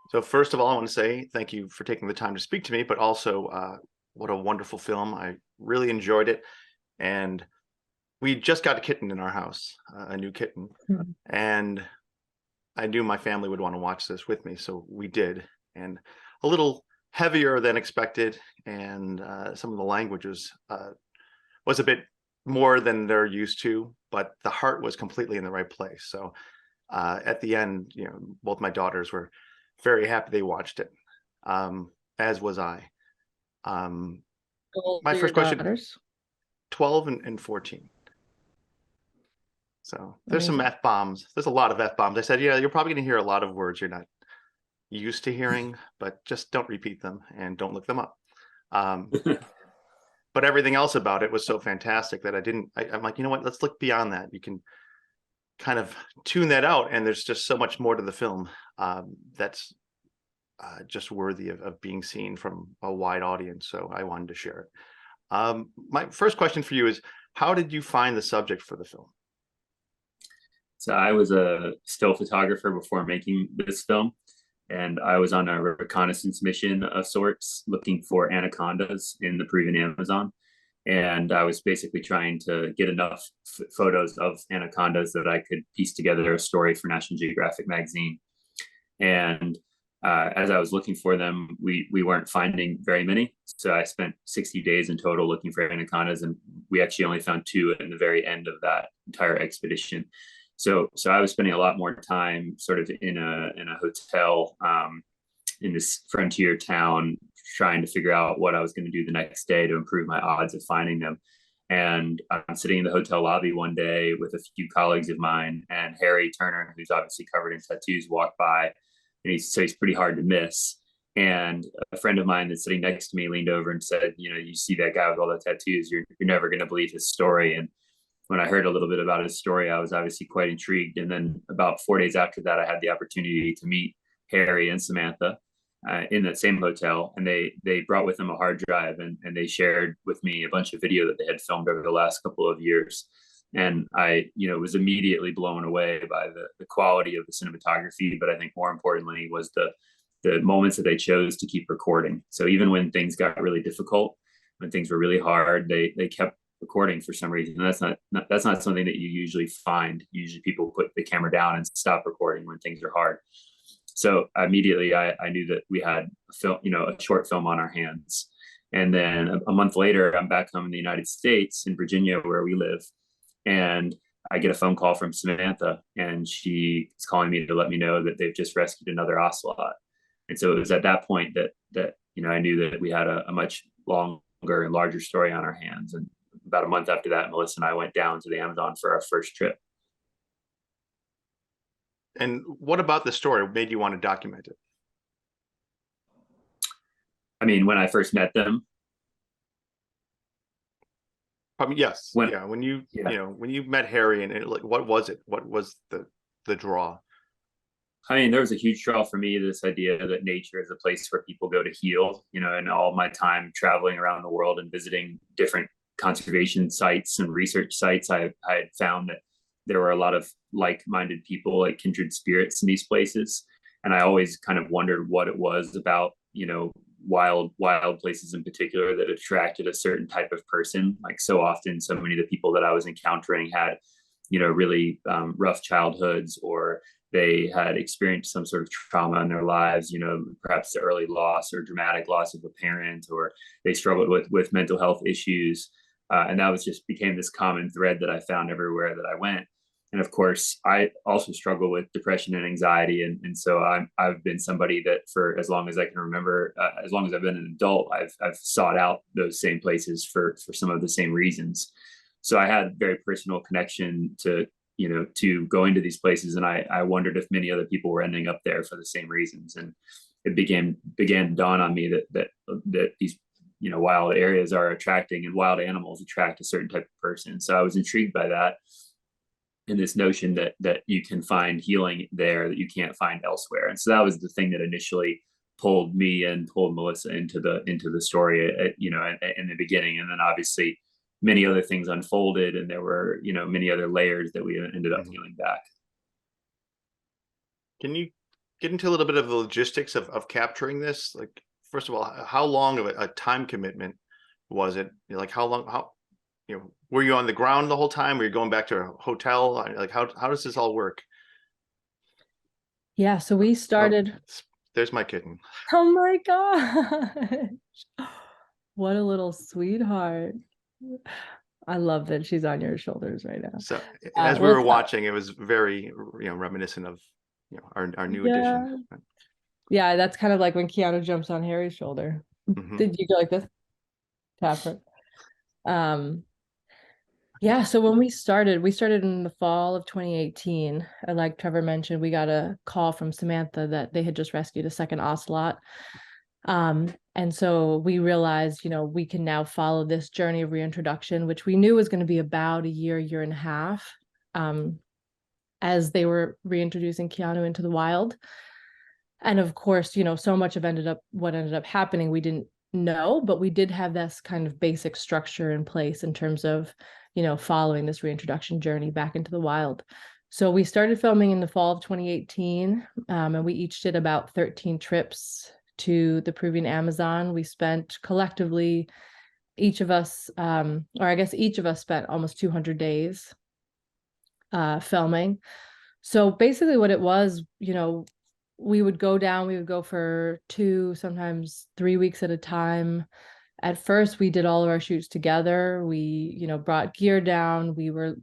So first of all, I want to say thank you for taking the time to speak to me, but also what a wonderful film. I really enjoyed it. And we just got a kitten in our house, a new kitten. Hmm. And I knew my family would want to watch this with me, so we did. And a little heavier than expected, and some of the languages was a bit more than they're used to, but the heart was completely in the right place. So at the end, both my daughters were very happy they watched it, as was I. Um, How old my are your first question: daughters? 12 and 14. So there's some Amazing. F bombs. There's a lot of F bombs. I said, yeah, you're probably going to hear a lot of words you're not used to hearing, but just don't repeat them and don't look them up. Um, but everything else about it was so fantastic that I'm like, you know what? Let's look beyond that. You can kind of tune that out, and there's just so much more to the film that's just worthy of being seen from a wide audience. So I wanted to share it. My first question for you is, how did you find the subject for the film? So I was a still photographer before making this film, and I was on a reconnaissance mission of sorts, looking for anacondas in the Peruvian Amazon. And I was basically trying to get enough photos of anacondas that I could piece together a story for National Geographic magazine. And as I was looking for them, we weren't finding very many. So I spent 60 days in total looking for anacondas, and we actually only found two in the very end of that entire expedition. So I was spending a lot more time sort of in a hotel in this frontier town, trying to figure out what I was going to do the next day to improve my odds of finding them. And I'm sitting in the hotel lobby one day with a few colleagues of mine, and Harry Turner, who's obviously covered in tattoos, walked by, and he's pretty hard to miss. And a friend of mine that's sitting next to me leaned over and said, you see that guy with all the tattoos, you're never going to believe his story. And when I heard a little bit about his story, I was obviously quite intrigued. And then about 4 days after that, I had the opportunity to meet Harry and Samantha in that same hotel, and they brought with them a hard drive, and they shared with me a bunch of video that they had filmed over the last couple of years. And I, was immediately blown away by the quality of the cinematography, but I think more importantly was the moments that they chose to keep recording. So even when things got really difficult, when things were really hard, they kept recording for some reason. And that's not something that you usually find. Usually people put the camera down and stop recording when things are hard. So immediately I knew that we had a film, a short film on our hands. And then a month later, I'm back home in the United States in Virginia, where we live. And I get a phone call from Samantha, and she is calling me to let me know that they've just rescued another ocelot. And so it was at that point that I knew that we had a much longer and larger story on our hands. And about a month after that, Melissa and I went down to the Amazon for our first trip. And what about the story made you want to document it? I mean, when I first met them. Yes. When you met Harry, and what was it? What was the draw? I mean, there was a huge draw for me, this idea that nature is a place where people go to heal, and all my time traveling around the world and visiting different conservation sites and research sites, I had found that there were a lot of like-minded people, like kindred spirits in these places. And I always kind of wondered what it was about, wild places in particular that attracted a certain type of person. Like so often, so many of the people that I was encountering had, really rough childhoods, or they had experienced some sort of trauma in their lives, perhaps the early loss or dramatic loss of a parent, or they struggled with mental health issues. And that was just became this common thread that I found everywhere that I went. And of course, I also struggle with depression and anxiety. And so I've been somebody that for as long as I can remember, as long as I've been an adult, I've sought out those same places for some of the same reasons. So I had very personal connection to going to these places. And I wondered if many other people were ending up there for the same reasons. And it began to dawn on me that these wild areas are attracting, and wild animals attract a certain type of person. So I was intrigued by that, and this notion that you can find healing there that you can't find elsewhere. And so that was the thing that initially pulled me and pulled Melissa into the story, in the beginning. And then obviously many other things unfolded, and there were many other layers that we ended up peeling back. Can you get into a little bit of the logistics of capturing this? Like, first of all, how long of a time commitment was it? Like, how long? How were you on the ground the whole time? Were you going back to a hotel? Like, how does this all work? Yeah, so we Oh, started. there's my kitten. Oh my gosh. What a little sweetheart. I love that she's on your shoulders right now. So as we Well, were watching, it was very reminiscent of our new yeah. edition. Yeah, that's kind of like when Keanu jumps on Harry's shoulder. Mhm. Did you go like this? Tap her. Yeah, so when we started in the fall of 2018. And like Trevor mentioned, we got a call from Samantha that they had just rescued a second ocelot. And so we realized, we can now follow this journey of reintroduction, which we knew was going to be about a year and a half, as they were reintroducing Keanu into the wild. And of course, so much of what ended up happening, we didn't know, but we did have this kind of basic structure in place in terms of, following this reintroduction journey back into the wild. So we started filming in the fall of 2018, and we each did about 13 trips to the Peruvian Amazon. We spent collectively, each of us, or I guess each of us spent almost 200 days filming. So basically what it was, we would go for 2, sometimes 3 weeks at a time. At first, we did all of our shoots together. We, brought gear down. We were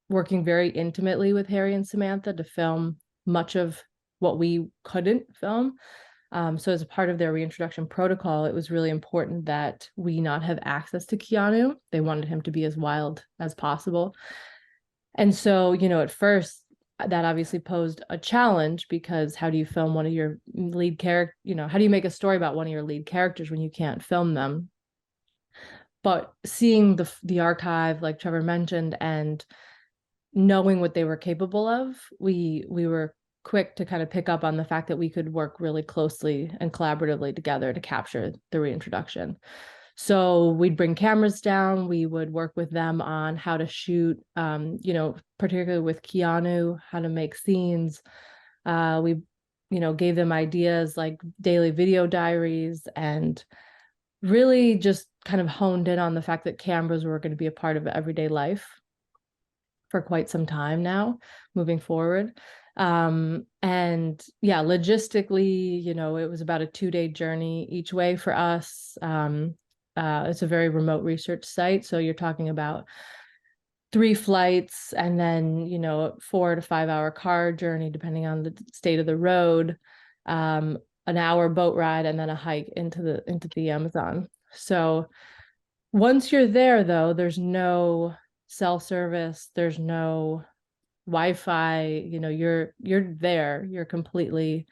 working very intimately with Harry and Samantha to film much of what we couldn't film. So as a part of their reintroduction protocol, it was really important that we not have access to Keanu. They wanted him to be as wild as possible. And so, at first, that obviously posed a challenge, because how do you film one of your lead character, how do you make a story about one of your lead characters when you can't film them? But seeing the archive, like Trevor mentioned, and knowing what they were capable of, we were quick to kind of pick up on the fact that we could work really closely and collaboratively together to capture the reintroduction. So we'd bring cameras down, we would work with them on how to shoot, particularly with Keanu, how to make scenes. We, gave them ideas like daily video diaries, and really just kind of honed in on the fact that cameras were going to be a part of everyday life for quite some time now, moving forward. And yeah, logistically, it was about a 2-day journey each way for us. It's a very remote research site, so you're talking about 3 flights, and then 4 to 5 hour car journey depending on the state of the road, an hour boat ride, and then a hike into the Amazon. So once you're there, though, there's no cell service, there's no Wi-Fi. You're there, you're completely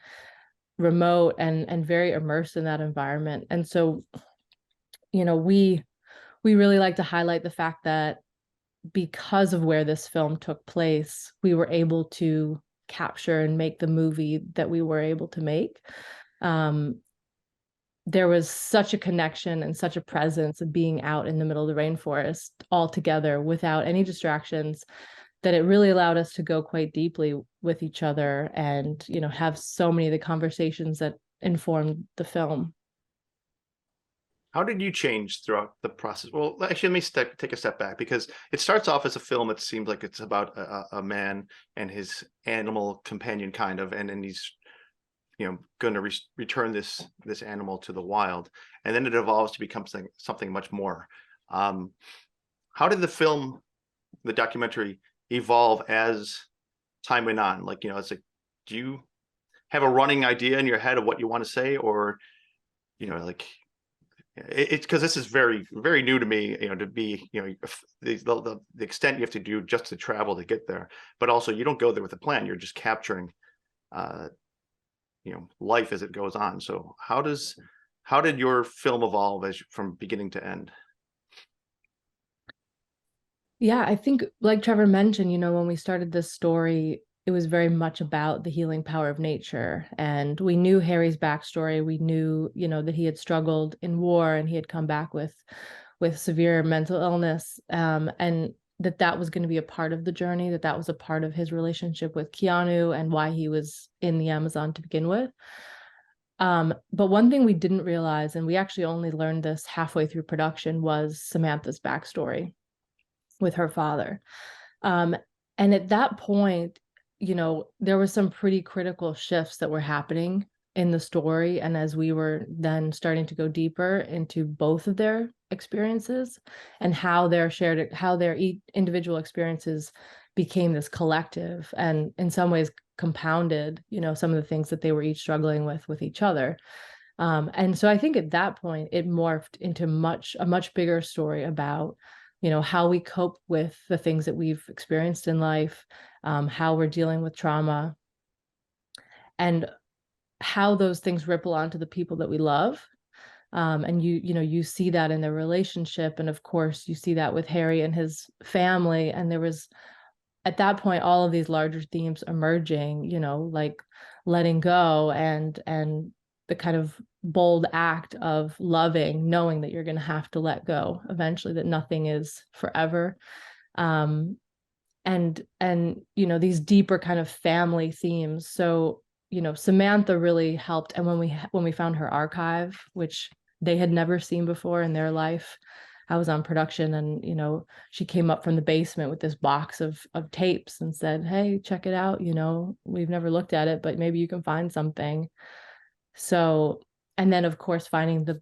remote and very immersed in that environment. And so we really like to highlight the fact that because of where this film took place, we were able to capture and make the movie that we were able to make. There was such a connection and such a presence of being out in the middle of the rainforest all together without any distractions, that it really allowed us to go quite deeply with each other and, have so many of the conversations that informed the film. How did you change throughout the process? Well, actually, let me take a step back, because it starts off as a film that seems like it's about a man and his animal companion, kind of, and then he's going to return this animal to the wild, and then it evolves to become something much more. How did the documentary evolve as time went on? Like, it's like, do you have a running idea in your head of what you want to say, or like, it's because this is very, very new to me, to be, the extent you have to do just to travel to get there, but also you don't go there with a plan. You're just capturing life as it goes on. So how did your film evolve from beginning to end? Yeah, I think like Trevor mentioned, when we started this story, it was very much about the healing power of nature. And we knew Harry's backstory. We knew, that he had struggled in war and he had come back with severe mental illness. And that was going to be a part of the journey, that was a part of his relationship with Keanu and why he was in the Amazon to begin with. But one thing we didn't realize, and we actually only learned this halfway through production, was Samantha's backstory with her father. And at that point, there were some pretty critical shifts that were happening in the story. And as we were then starting to go deeper into both of their experiences and how their individual experiences became this collective, and in some ways compounded, some of the things that they were each struggling with each other. And so I think at that point, it morphed into a much bigger story about, how we cope with the things that we've experienced in life, how we're dealing with trauma, and how those things ripple onto the people that we love. And you see that in their relationship. And of course, you see that with Harry and his family. And there was, at that point, all of these larger themes emerging, like letting go and the kind of bold act of loving, knowing that you're going to have to let go eventually, that nothing is forever. And these deeper kind of family themes. So, Samantha really helped. And when we found her archive, which they had never seen before in their life, I was on production, and she came up from the basement with this box of tapes and said, "Hey, check it out. We've never looked at it, but maybe you can find something." So, and then of course finding the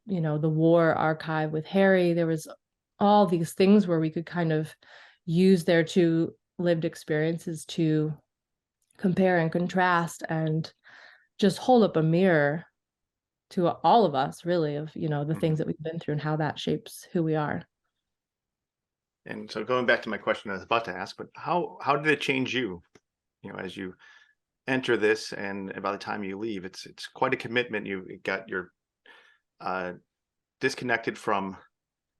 war archive with Harry, there was all these things where we could kind of use their two lived experiences to compare and contrast and just hold up a mirror to all of us, really, of the things that we've been through and how that shapes who we are. And so going back to my question I was about to ask, but how did it change you, as you enter this, and by the time you leave, it's quite a commitment. You got your disconnected from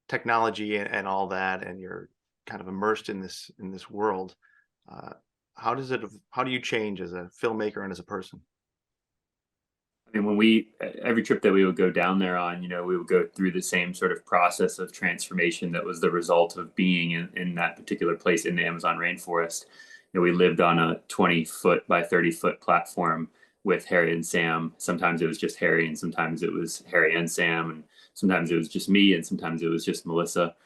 technology and all that, and you're kind of immersed in this world. How do you change as a filmmaker and as a person? I mean, every trip that we would go down there on, we would go through the same sort of process of transformation that was the result of being in that particular place in the Amazon rainforest. We lived on a 20-foot by 30-foot platform with Harry and Sam. Sometimes it was just Harry, and sometimes it was Harry and Sam, and sometimes it was just me, and sometimes it was just Melissa.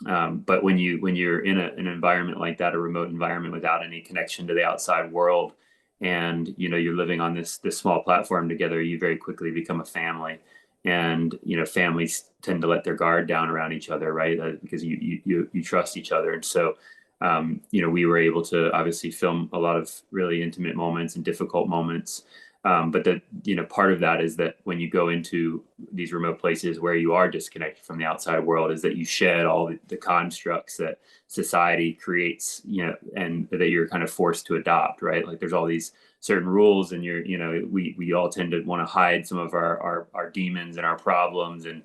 But when you're in an environment like that, a remote environment without any connection to the outside world, and you're living on this small platform together, you very quickly become a family. And families tend to let their guard down around each other, right? Because you trust each other. And so we were able to obviously film a lot of really intimate moments and difficult moments. But part of that is that when you go into these remote places where you are disconnected from the outside world, is that you shed all the constructs that society creates, and that you're kind of forced to adopt, right? Like there's all these certain rules, and we all tend to want to hide some of our demons and our problems, and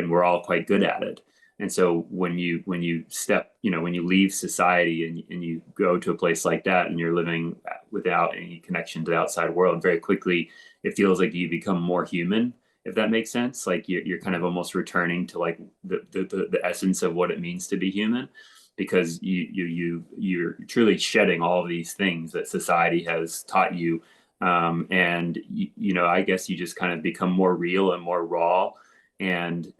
we're all quite good at it. And so when you leave society and you go to a place like that, and you're living without any connection to the outside world, very quickly it feels like you become more human, if that makes sense. Like you're kind of almost returning to like the essence of what it means to be human, because you're truly shedding all of these things that society has taught you. And I guess you just kind of become more real and more raw. And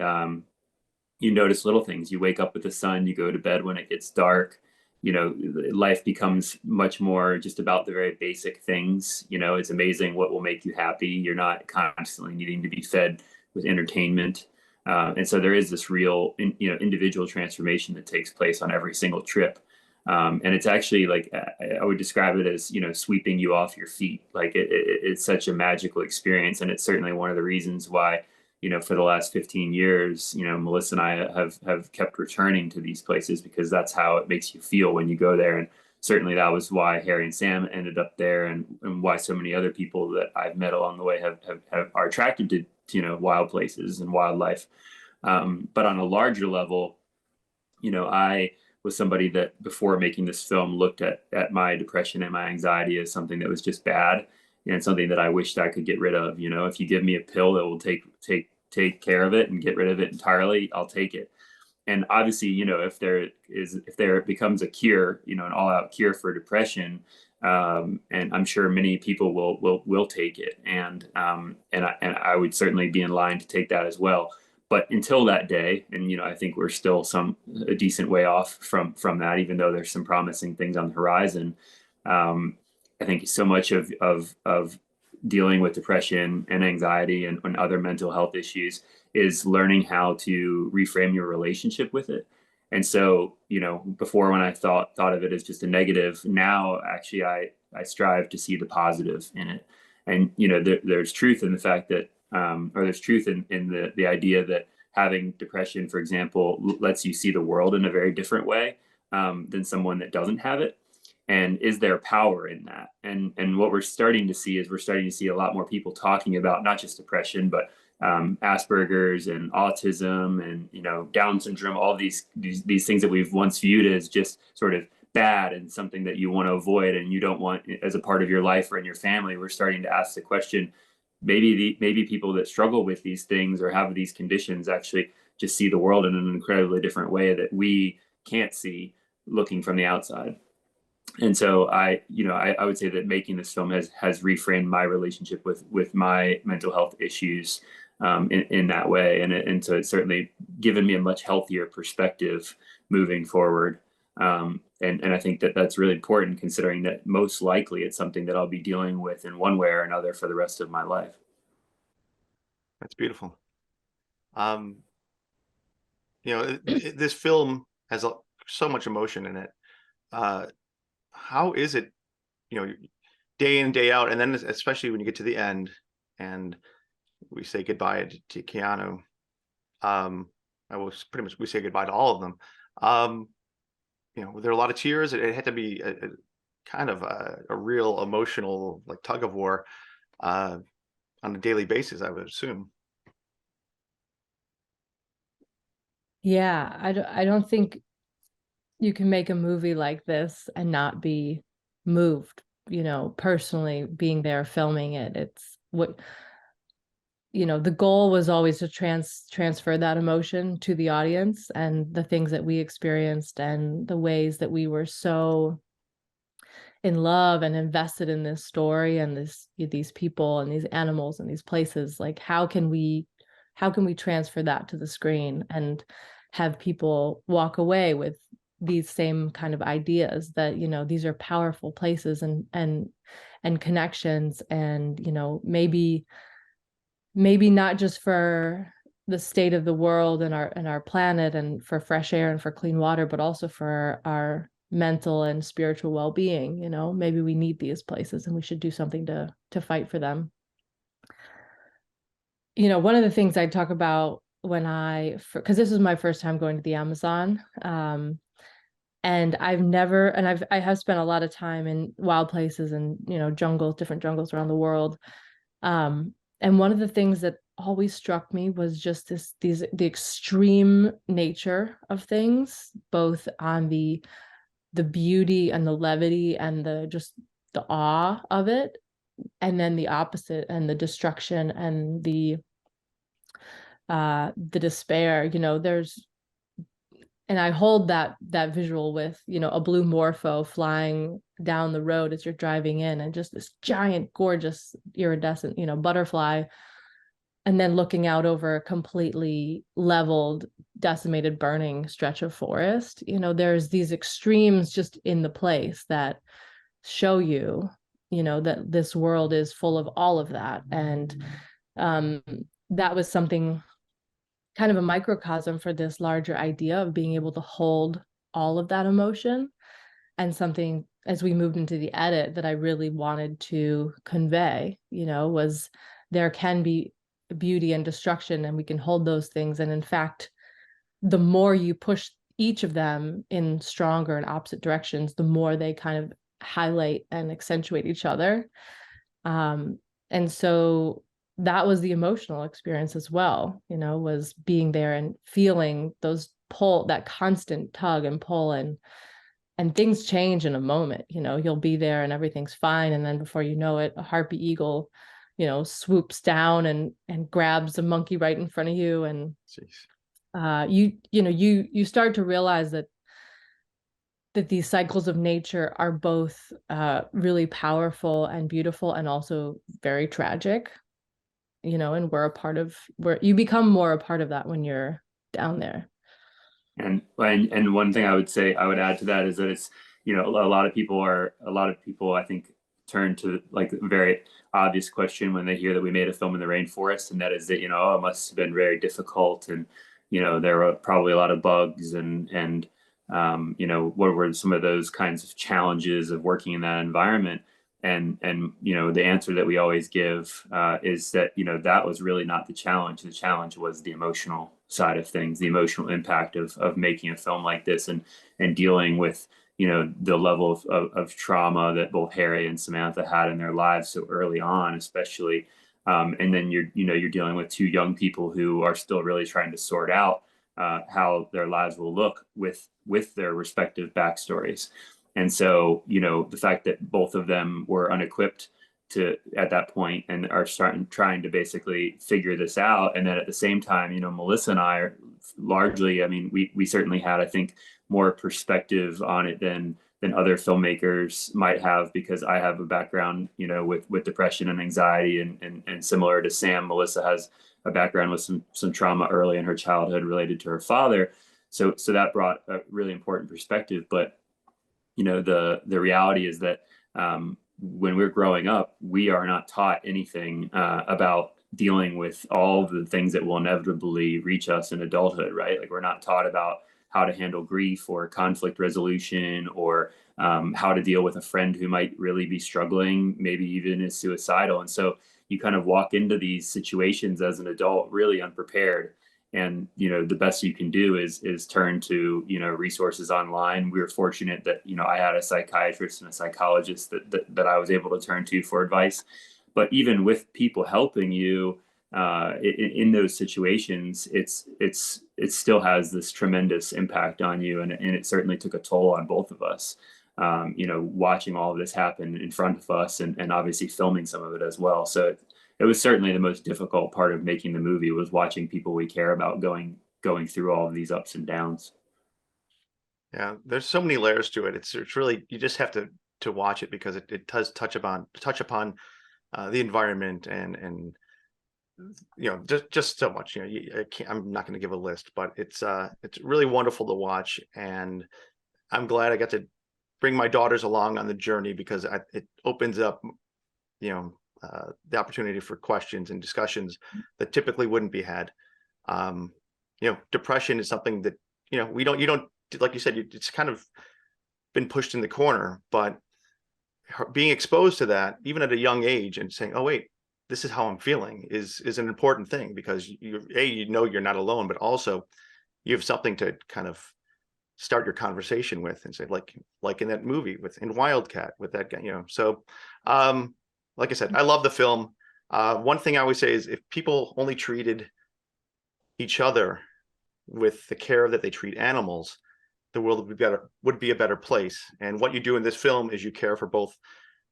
you notice little things. You wake up with the sun, you go to bed when it gets dark. Life becomes much more just about the very basic things. It's amazing what will make you happy. You're not constantly needing to be fed with entertainment. And so there is this real, individual transformation that takes place on every single trip. And it's actually like, I would describe it as, sweeping you off your feet. Like it's such a magical experience. And it's certainly one of the reasons why, for the last 15 years, Melissa and I have kept returning to these places, because that's how it makes you feel when you go there. And certainly that was why Harry and Sam ended up there, and why so many other people that I've met along the way are attracted to, wild places and wildlife. But on a larger level, I was somebody that before making this film looked at my depression and my anxiety as something that was just bad, and something that I wished I could get rid of. If you give me a pill that will take care of it and get rid of it entirely, I'll take it. and obviously, if there becomes a cure, an all out cure for depression, and I'm sure many people will take it, and I would certainly be in line to take that as well. But until that day, and I think we're still a decent way off from that, even though there's some promising things on the horizon. I think so much of dealing with depression and anxiety and other mental health issues is learning how to reframe your relationship with it. And so, before, when I thought of it as just a negative, now actually I strive to see the positive in it. And there's truth in the fact that, or there's truth in the idea that having depression, for example, lets you see the world in a very different way than someone that doesn't have it. And is there power in that? And what we're starting to see is a lot more people talking about not just depression, but Asperger's and autism and Down syndrome, all these things that we've once viewed as just sort of bad and something that you want to avoid and you don't want as a part of your life or in your family. We're starting to ask the question, maybe people that struggle with these things or have these conditions actually just see the world in an incredibly different way that we can't see looking from the outside. And so I would say that making this film has reframed my relationship with my mental health issues in that way, and so it's certainly given me a much healthier perspective moving forward. And I think that that's really important, considering that most likely it's something that I'll be dealing with in one way or another for the rest of my life. That's beautiful. This film has so much emotion in it. How is it, day in, day out, and then especially when you get to the end and we say goodbye to Keanu, we say goodbye to all of them. There are a lot of tears. It had to be a kind of a real emotional, like, tug of war on a daily basis, I would assume. Yeah, I don't think you can make a movie like this and not be moved, personally being there filming it. It's what, the goal was always to transfer that emotion to the audience and the things that we experienced and the ways that we were so in love and invested in this story and these people and these animals and these places. Like, how can we transfer that to the screen and have people walk away with these same kind of ideas that, these are powerful places and connections, and, maybe not just for the state of the world and our planet and for fresh air and for clean water, but also for our mental and spiritual well-being. Maybe we need these places and we should do something to fight for them. One of the things I talk about because this was my first time going to the Amazon, and I have spent a lot of time in wild places and, different jungles around the world. And one of the things that always struck me was just the extreme nature of things, both on the beauty and the levity and the awe of it, and then the opposite and the destruction and the despair. And I hold that visual with, a blue morpho flying down the road as you're driving in, and just this giant, gorgeous, iridescent, butterfly, and then looking out over a completely leveled, decimated, burning stretch of forest. There's these extremes just in the place that show you, that this world is full of all of that. And that was something, kind of a microcosm for this larger idea of being able to hold all of that emotion, and something as we moved into the edit that I really wanted to convey, was there can be beauty and destruction, and we can hold those things. And in fact, the more you push each of them in stronger and opposite directions, the more they kind of highlight and accentuate each other. And so that was the emotional experience as well, was being there and feeling that constant tug and pull, and things change in a moment. You'll be there and everything's fine, and then before you know it, a harpy eagle, swoops down and grabs a monkey right in front of you. And Jeez. you start to realize that these cycles of nature are both really powerful and beautiful and also very tragic, and where you become more a part of that when you're down there. And one thing I would add to that is that it's, a lot of people I think turn to like a very obvious question when they hear that we made a film in the rainforest, and that is that, oh, it must have been very difficult, and there were probably a lot of bugs, and what were some of those kinds of challenges of working in that environment. And the answer that we always give is that that was really not the challenge. The challenge was the emotional side of things, the emotional impact of making a film like this, and dealing with the level of trauma that both Harry and Samantha had in their lives so early on, especially. And then you're dealing with two young people who are still really trying to sort out how their lives will look with their respective backstories. And so, the fact that both of them were unequipped at that point and are trying to basically figure this out. And then at the same time, Melissa and I are largely, I mean, we certainly had, I think, more perspective on it than other filmmakers might have, because I have a background, with depression and anxiety, and similar to Sam, Melissa has a background with some trauma early in her childhood related to her father. So that brought a really important perspective. But the reality is that when we're growing up, we are not taught anything about dealing with all the things that will inevitably reach us in adulthood, right? Like, we're not taught about how to handle grief or conflict resolution, or how to deal with a friend who might really be struggling, maybe even is suicidal. And so you kind of walk into these situations as an adult really unprepared. And the best you can do is turn to resources online. We were fortunate that I had a psychiatrist and a psychologist that I was able to turn to for advice. But even with people helping you in those situations, it still has this tremendous impact on you, and it certainly took a toll on both of us. Watching all of this happen in front of us, and obviously filming some of it as well. So it was certainly the most difficult part of making the movie, was watching people we care about going through all of these ups and downs. Yeah, there's so many layers to it. It's really, you just have to watch it, because it does touch upon the environment, and just so much. I'm not going to give a list, but it's really wonderful to watch, and I'm glad I got to bring my daughters along on the journey, because it opens up the opportunity for questions and discussions that typically wouldn't be had. Depression is something that you don't, like you said, it's kind of been pushed in the corner, but being exposed to that even at a young age and saying, oh wait, this is how I'm feeling, is an important thing, because you're not alone, but also you have something to kind of start your conversation with, and say, like in that movie in Wildcat with that guy, so like I said, I love the film. One thing I always say is, if people only treated each other with the care that they treat animals, the world would be a better place. And what you do in this film is you care for both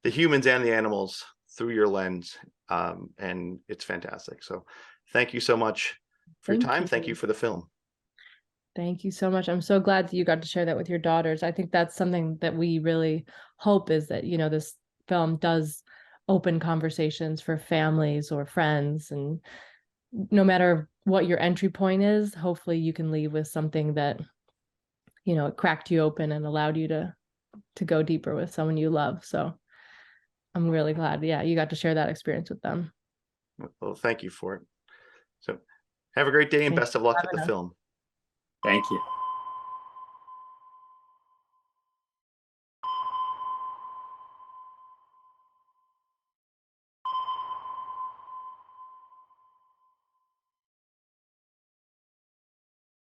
the humans and the animals through your lens, and it's fantastic. So thank you so much for your time. Thank you for the film. Thank you so much. I'm so glad that you got to share that with your daughters. I think that's something that we really hope, is that this film does open conversations for families or friends, and no matter what your entry point is, hopefully you can leave with something that it cracked you open and allowed you to go deeper with someone you love. So I'm really glad, you got to share that experience with them. Well, thank you for it. So have a great day, and best of luck with the film. Thank you.